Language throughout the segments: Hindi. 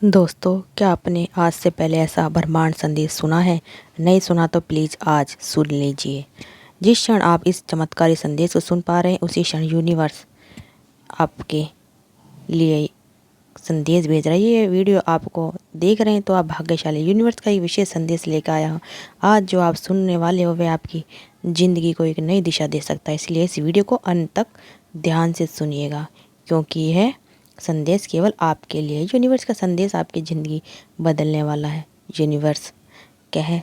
दोस्तों, क्या आपने आज से पहले ऐसा ब्रह्मांड संदेश सुना है? नहीं सुना तो प्लीज़ आज सुन लीजिए। जिस क्षण आप इस चमत्कारी संदेश को सुन पा रहे हैं, उसी क्षण यूनिवर्स आपके लिए संदेश भेज रहा है। ये वीडियो आपको देख रहे हैं तो आप भाग्यशाली। यूनिवर्स का एक विशेष संदेश लेकर आया हूँ। आज जो आप सुनने वाले हो वह आपकी ज़िंदगी को एक नई दिशा दे सकता है। इसलिए इस वीडियो को अंत तक ध्यान से सुनिएगा, क्योंकि यह संदेश केवल आपके लिए। यूनिवर्स का संदेश आपकी ज़िंदगी बदलने वाला है। यूनिवर्स कह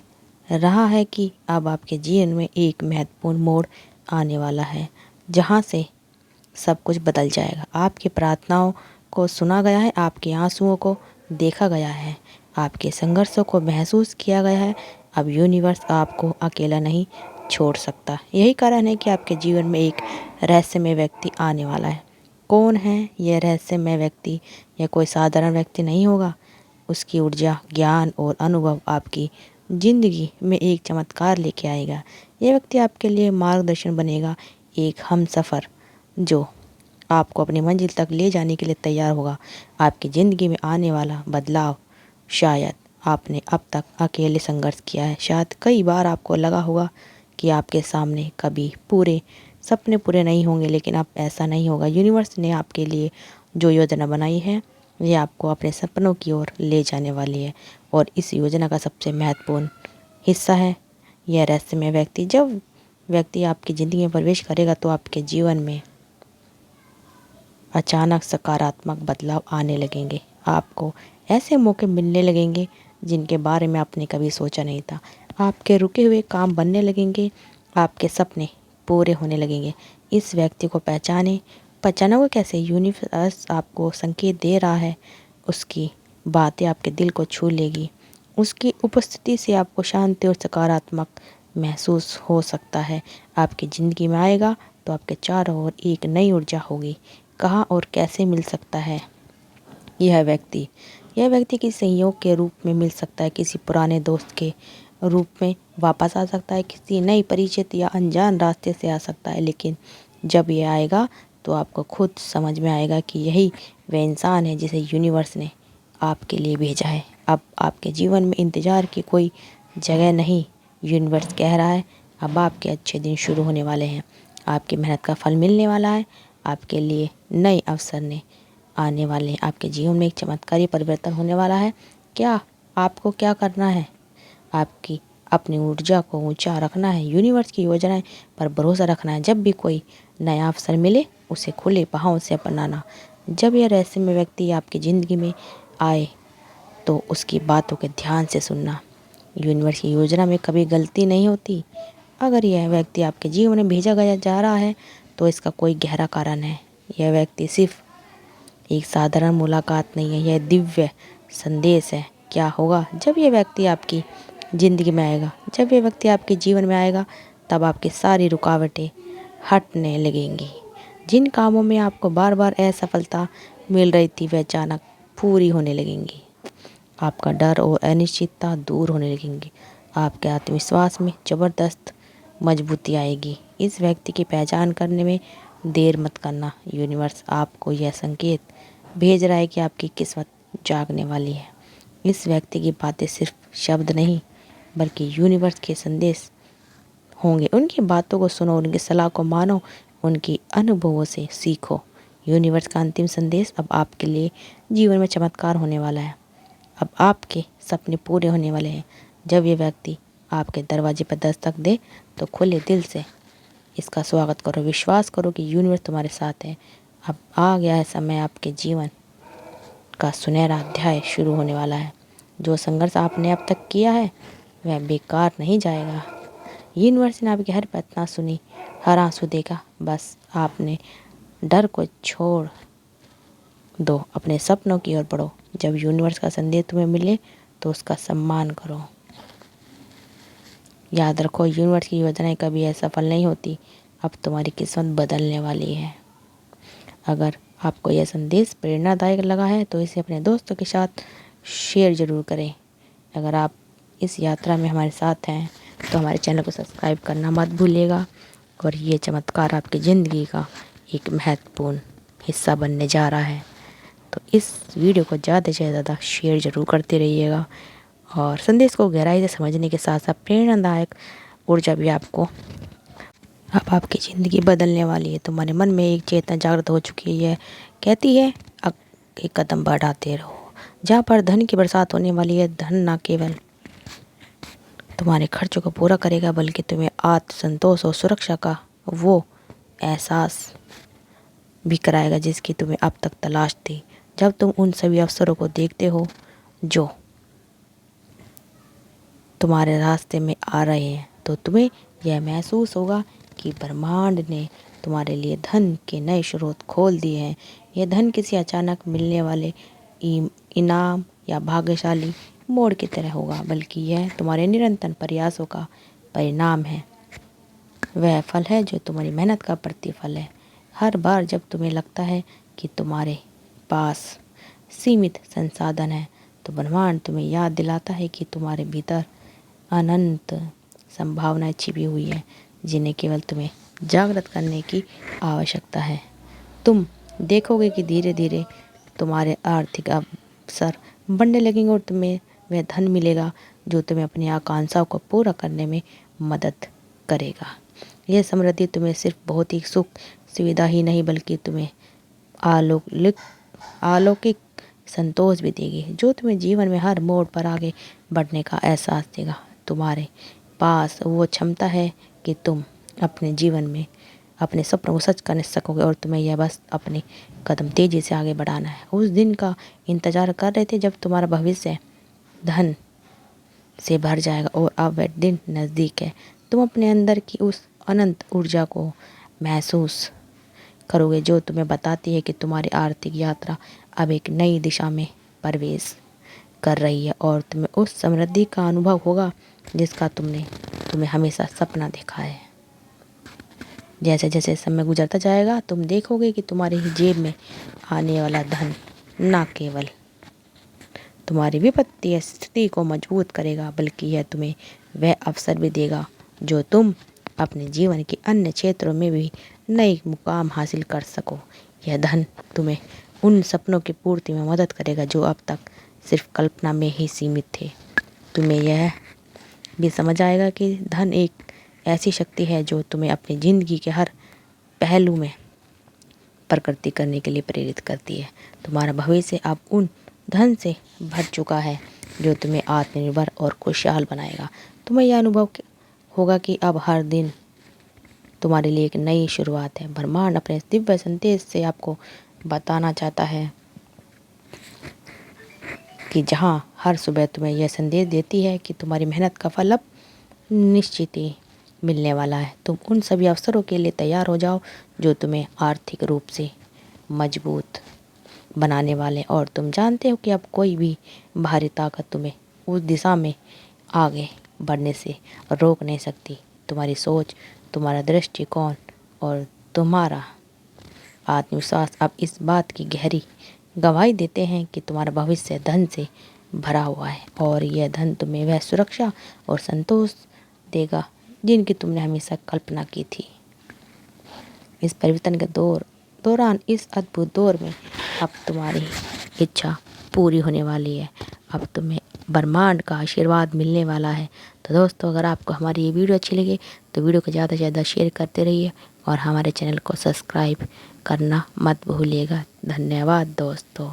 रहा है कि अब आपके जीवन में एक महत्वपूर्ण मोड़ आने वाला है, जहाँ से सब कुछ बदल जाएगा। आपकी प्रार्थनाओं को सुना गया है, आपके आंसुओं को देखा गया है, आपके संघर्षों को महसूस किया गया है। अब यूनिवर्स आपको अकेला नहीं छोड़ सकता। यही कारण है कि आपके जीवन में एक रहस्यमय व्यक्ति आने वाला है। कौन है यह रहस्यमय व्यक्ति? यह कोई साधारण व्यक्ति नहीं होगा। उसकी ऊर्जा, ज्ञान और अनुभव आपकी ज़िंदगी में एक चमत्कार लेके आएगा। यह व्यक्ति आपके लिए मार्गदर्शन बनेगा, एक हमसफ़र जो आपको अपनी मंजिल तक ले जाने के लिए तैयार होगा। आपकी ज़िंदगी में आने वाला बदलाव शायद आपने अब तक अकेले संघर्ष किया है। शायद कई बार आपको लगा होगा कि आपके सामने कभी पूरे सपने पूरे नहीं होंगे, लेकिन अब ऐसा नहीं होगा। यूनिवर्स ने आपके लिए जो योजना बनाई है, ये आपको अपने सपनों की ओर ले जाने वाली है। और इस योजना का सबसे महत्वपूर्ण हिस्सा है यह रहस्यमय व्यक्ति। जब व्यक्ति आपकी ज़िंदगी में प्रवेश करेगा तो आपके जीवन में अचानक सकारात्मक बदलाव आने लगेंगे। आपको ऐसे मौके मिलने लगेंगे जिनके बारे में आपने कभी सोचा नहीं था। आपके रुके हुए काम बनने लगेंगे, आपके सपने पूरे होने लगेंगे। इस व्यक्ति को पहचानोगे कैसे? यूनिवर्स आपको संकेत दे रहा है। उसकी बातें आपके दिल को छू लेगी। उसकी उपस्थिति से आपको शांति और सकारात्मक महसूस हो सकता है। आपकी ज़िंदगी में आएगा तो आपके चारों ओर एक नई ऊर्जा होगी। कहाँ और कैसे मिल सकता है यह व्यक्ति? यह व्यक्ति किसी संयोग के रूप में मिल सकता है, किसी पुराने दोस्त के रूप में वापस आ सकता है, किसी नई परिचित या अनजान रास्ते से आ सकता है। लेकिन जब ये आएगा तो आपको खुद समझ में आएगा कि यही वह इंसान है जिसे यूनिवर्स ने आपके लिए भेजा है। अब आपके जीवन में इंतज़ार की कोई जगह नहीं। यूनिवर्स कह रहा है अब आपके अच्छे दिन शुरू होने वाले हैं। आपकी मेहनत का फल मिलने वाला है। आपके लिए नए अवसर ने आने वाले हैं। आपके जीवन में एक चमत्कारी परिवर्तन होने वाला है। आपको क्या करना है? आपकी अपनी ऊर्जा को ऊंचा रखना है, यूनिवर्स की योजनाएं पर भरोसा रखना है। जब भी कोई नया अवसर मिले उसे खुले बाहों से अपनाना। जब यह रहस्यमय व्यक्ति आपकी ज़िंदगी में आए तो उसकी बातों के ध्यान से सुनना। यूनिवर्स की योजना में कभी गलती नहीं होती। अगर यह व्यक्ति आपके जीवन में भेजा गया जा रहा है तो इसका कोई गहरा कारण है। यह व्यक्ति सिर्फ एक साधारण मुलाकात नहीं है, यह दिव्य संदेश है। क्या होगा जब यह व्यक्ति आपकी ज़िंदगी में आएगा? जब यह व्यक्ति आपके जीवन में आएगा तब आपकी सारी रुकावटें हटने लगेंगी। जिन कामों में आपको बार बार असफलता मिल रही थी वह अचानक पूरी होने लगेंगी। आपका डर और अनिश्चितता दूर होने लगेंगी। आपके आत्मविश्वास में ज़बरदस्त मजबूती आएगी। इस व्यक्ति की पहचान करने में देर मत करना। यूनिवर्स आपको यह संकेत भेज रहा है कि आपकी किस्मत जागने वाली है। इस व्यक्ति की बातें सिर्फ शब्द नहीं बल्कि यूनिवर्स के संदेश होंगे। उनकी बातों को सुनो, उनकी सलाह को मानो, उनकी अनुभवों से सीखो। यूनिवर्स का अंतिम संदेश अब आपके लिए जीवन में चमत्कार होने वाला है। अब आपके सपने पूरे होने वाले हैं। जब ये व्यक्ति आपके दरवाजे पर दस्तक दे तो खुले दिल से इसका स्वागत करो। विश्वास करो कि यूनिवर्स तुम्हारे साथ है। अब आ गया है समय, आपके जीवन का सुनहरा अध्याय शुरू होने वाला है। जो संघर्ष आपने अब तक किया है वह बेकार नहीं जाएगा। यूनिवर्स ने आपकी हर प्रार्थना सुनी, हर आंसू देखा। बस आपने डर को छोड़ दो, अपने सपनों की ओर बढ़ो। जब यूनिवर्स का संदेश तुम्हें मिले तो उसका सम्मान करो। याद रखो, यूनिवर्स की योजनाएं कभी असफल नहीं होती। अब तुम्हारी किस्मत बदलने वाली है। अगर आपको यह संदेश प्रेरणादायक लगा है तो इसे अपने दोस्तों के साथ शेयर ज़रूर करें। अगर आप इस यात्रा में हमारे साथ हैं तो हमारे चैनल को सब्सक्राइब करना मत भूलिएगा। और ये चमत्कार आपकी ज़िंदगी का एक महत्वपूर्ण हिस्सा बनने जा रहा है। तो इस वीडियो को ज़्यादा से ज़्यादा शेयर ज़रूर करते रहिएगा और संदेश को गहराई से समझने के साथ साथ प्रेरणादायक ऊर्जा भी आपको अब आपकी ज़िंदगी बदलने वाली है। तुम्हारे मन में एक चेतना जागृत हो चुकी है, कहती है अब एक कदम बढ़ाते रहो। जहाँ पर धन की बरसात होने वाली है, धन ना केवल तुम्हारे खर्चों को पूरा करेगा बल्कि तुम्हें आत्मसंतोष और सुरक्षा का वो एहसास भी कराएगा जिसकी तुम्हें अब तक तलाश थी। जब तुम उन सभी अवसरों को देखते हो जो तुम्हारे रास्ते में आ रहे हैं तो तुम्हें यह महसूस होगा कि ब्रह्मांड ने तुम्हारे लिए धन के नए स्रोत खोल दिए हैं। यह धन किसी अचानक मिलने वाले इनाम या भाग्यशाली मोड़ की तरह होगा, बल्कि यह तुम्हारे निरंतर प्रयासों का परिणाम है। वह फल है जो तुम्हारी मेहनत का प्रतिफल है। हर बार जब तुम्हें लगता है कि तुम्हारे पास सीमित संसाधन है तो ब्रह्मांड तुम्हें याद दिलाता है कि तुम्हारे भीतर अनंत संभावनाएं छिपी हुई हैं जिन्हें केवल तुम्हें जागृत करने की आवश्यकता है। तुम देखोगे कि धीरे धीरे तुम्हारे आर्थिक अवसर बढ़ने लगेंगे और तुम्हें वह धन मिलेगा जो तुम्हें अपनी आकांक्षाओं को पूरा करने में मदद करेगा। यह समृद्धि तुम्हें सिर्फ बहुत ही सुख सुविधा ही नहीं बल्कि तुम्हें अलौकिक संतोष भी देगी जो तुम्हें जीवन में हर मोड़ पर आगे बढ़ने का एहसास देगा। तुम्हारे पास वो क्षमता है कि तुम अपने जीवन में अपने सपनों को सच कर सकोगे और तुम्हें यह बस अपने कदम तेजी से आगे बढ़ाना है। उस दिन का इंतजार कर रहे थे जब तुम्हारा भविष्य धन से भर जाएगा और अब वह दिन नज़दीक है। तुम अपने अंदर की उस अनंत ऊर्जा को महसूस करोगे जो तुम्हें बताती है कि तुम्हारी आर्थिक यात्रा अब एक नई दिशा में प्रवेश कर रही है और तुम्हें उस समृद्धि का अनुभव होगा जिसका तुम्हें हमेशा सपना देखा है। जैसे जैसे समय गुजरता जाएगा तुम देखोगे कि तुम्हारी ही जेब में आने वाला धन न केवल तुम्हारी वित्तीय स्थिति को मजबूत करेगा बल्कि यह तुम्हें वह अवसर भी देगा जो तुम अपने जीवन के अन्य क्षेत्रों में भी नए मुकाम हासिल कर सको। यह धन तुम्हें उन सपनों की पूर्ति में मदद करेगा जो अब तक सिर्फ कल्पना में ही सीमित थे। तुम्हें यह भी समझ आएगा कि धन एक ऐसी शक्ति है जो तुम्हें अपनी ज़िंदगी के हर पहलू में प्रगति करने के लिए प्रेरित करती है। तुम्हारा भविष्य अब उन धन से भर चुका है जो तुम्हें आत्मनिर्भर और खुशहाल बनाएगा। तुम्हें यह अनुभव होगा कि अब हर दिन तुम्हारे लिए एक नई शुरुआत है। ब्रह्मांड अपने दिव्य संदेश से आपको बताना चाहता है कि जहाँ हर सुबह तुम्हें यह संदेश देती है कि तुम्हारी मेहनत का फल अब निश्चित ही मिलने वाला है। तुम उन सभी अवसरों के लिए तैयार हो जाओ जो तुम्हें आर्थिक रूप से मजबूत बनाने वाले और तुम जानते हो कि अब कोई भी बाहरी ताकत तुम्हें उस दिशा में आगे बढ़ने से रोक नहीं सकती। तुम्हारी सोच, तुम्हारा दृष्टिकोण और तुम्हारा आत्मविश्वास अब इस बात की गहरी गवाही देते हैं कि तुम्हारा भविष्य धन से भरा हुआ है और यह धन तुम्हें वह सुरक्षा और संतोष देगा जिनकी तुमने हमेशा कल्पना की थी। इस परिवर्तन के दौरान इस अद्भुत दौर में अब तुम्हारी इच्छा पूरी होने वाली है। अब तुम्हें ब्रह्मांड का आशीर्वाद मिलने वाला है। तो दोस्तों, अगर आपको हमारी ये वीडियो अच्छी लगे तो वीडियो को ज़्यादा से ज़्यादा शेयर करते रहिए और हमारे चैनल को सब्सक्राइब करना मत भूलिएगा। धन्यवाद दोस्तों।